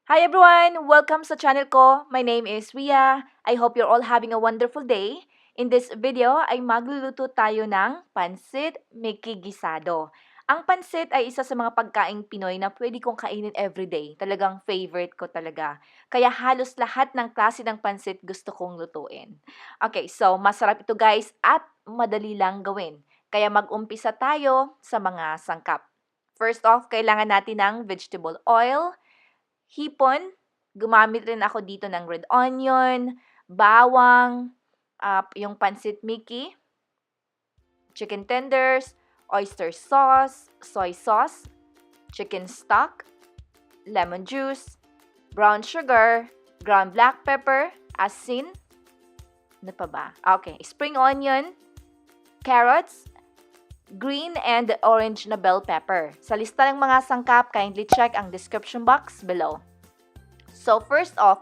Hi everyone! Welcome sa channel ko. My name is Ria. I hope you're all having a wonderful day. In this video ay magluluto tayo ng Pancit Miki Guisado. Ang pancit ay isa sa mga pagkaing Pinoy na pwede kong kainin everyday. Talagang favorite ko talaga. Kaya halos lahat ng klase ng pancit gusto kong lutuin. Okay, so masarap ito guys at madali lang gawin. Kaya mag-umpisa tayo sa mga sangkap. First off, kailangan natin ng vegetable oil, hipon, gumamit rin ako dito ng red onion, bawang, yung pancit Miki, chicken tenders, oyster sauce, soy sauce, chicken stock, lemon juice, brown sugar, ground black pepper, asin, ano pa ba? Okay, spring onion, carrots, green and orange na bell pepper. Sa lista ng mga sangkap, kindly check ang description box below. So, first off,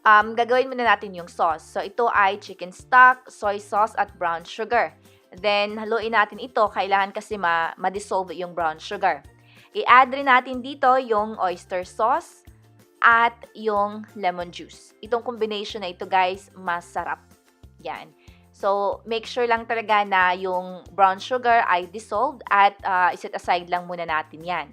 gagawin muna natin yung sauce. So, ito ay chicken stock, soy sauce, at brown sugar. Then, haluin natin ito. Kailangan kasi ma-dissolve yung brown sugar. I-add rin natin dito yung oyster sauce at yung lemon juice. Itong combination na ito, guys, masarap. Yan. So, make sure lang talaga na yung brown sugar ay dissolved at iset aside lang muna natin yan.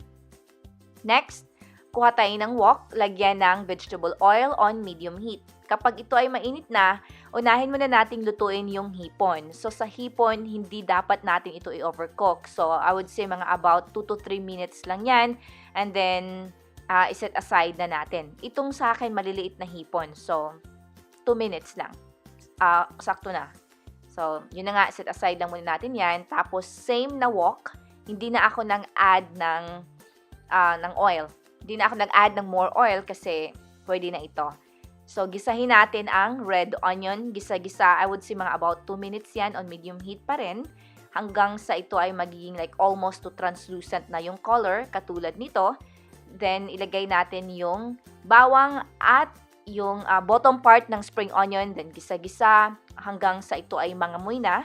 Next, kuha tayo ng wok, lagyan ng vegetable oil on medium heat. Kapag ito ay mainit na, unahin muna nating lutuin yung hipon. So, sa hipon, hindi dapat natin ito i-overcook. So, I would say mga about 2 to 3 minutes lang yan. And then, iset aside na natin. Itong sa akin, maliliit na hipon. So, 2 minutes lang. Sakto na. So, yun na nga, set aside lang muna natin yan. Tapos, same na wok. Hindi na ako nang-add ng oil. Hindi na ako nag-add ng more oil kasi pwede na ito. So, gisahin natin ang red onion. Gisa-gisa, I would say mga about 2 minutes yan on medium heat pa rin. Hanggang sa ito ay magiging like almost to translucent na yung color, katulad nito. Then, ilagay natin yung bawang at yung bottom part ng spring onion, then gisa-gisa hanggang sa ito ay mangamoy na.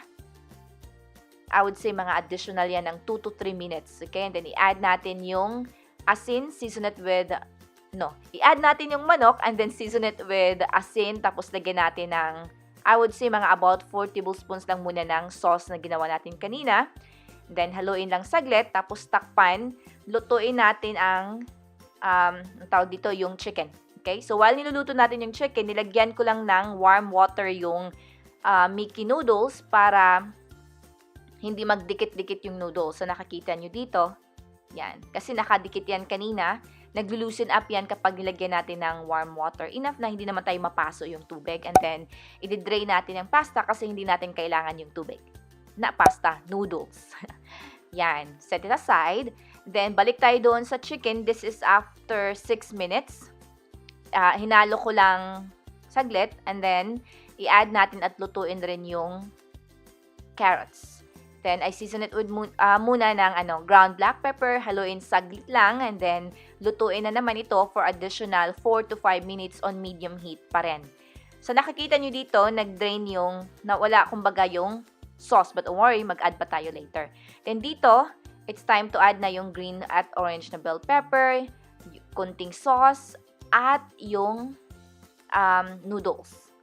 I would say mga additional yan ng 2 to 3 minutes. Okay? And then i-add natin yung asin, season it with, i-add natin yung manok and then season it with asin, tapos lagyan natin ng, I would say mga about 4 tablespoons lang muna ng sauce na ginawa natin kanina. Then haluin lang saglit, tapos takpan, lutuin natin ang tawag dito, yung chicken. Okay? So, while niluluto natin yung chicken, nilagyan ko lang ng warm water yung Miki Noodles para hindi magdikit-dikit yung noodles. So, nakakita nyo dito. Yan. Kasi nakadikit yan kanina. Naglo-loosen up yan kapag nilagyan natin ng warm water. Enough na hindi naman tayo mapaso yung tubig. And then, i-drain natin yung pasta kasi hindi natin kailangan yung tubig. Na pasta, noodles. Yan. Set it aside. Then, balik tayo doon sa chicken. This is after 6 minutes. Hinalo ko lang saglit and then i-add natin at lutuin rin yung carrots. Then I season it with muna ng ground black pepper, haluin saglit lang and then lutuin na naman ito for additional 4 to 5 minutes on medium heat pa rin. So nakikita nyo dito, nag-drain yung, nawala kumbaga yung sauce, but don't worry, mag-add pa tayo later. Then dito, it's time to add na yung green at orange na bell pepper, kunting sauce, at yung noodles.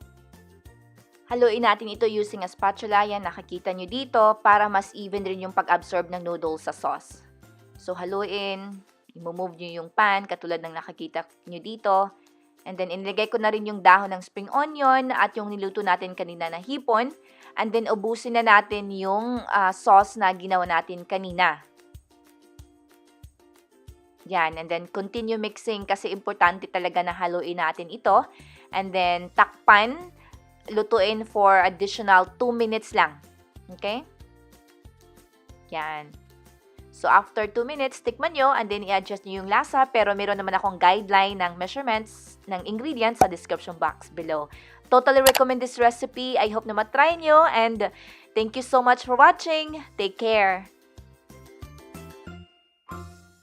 Haluin natin ito using a spatula. Yan, nakikita nyo dito para mas even rin yung pag-absorb ng noodles sa sauce. So, haluin. I-move nyo yung pan katulad ng nakikita nyo dito. And then, inilagay ko na rin yung dahon ng spring onion at yung niluto natin kanina na hipon. And then, ubusin na natin yung sauce na ginawa natin kanina. Yan, and then continue mixing kasi importante talaga na haluin natin ito. And then, takpan, lutuin for additional 2 minutes lang. Okay? Yan. So, after 2 minutes, tikman nyo and then i-adjust nyo yung lasa. Pero meron naman akong guideline ng measurements ng ingredients sa description box below. Totally recommend this recipe. I hope na matry nyo and thank you so much for watching. Take care!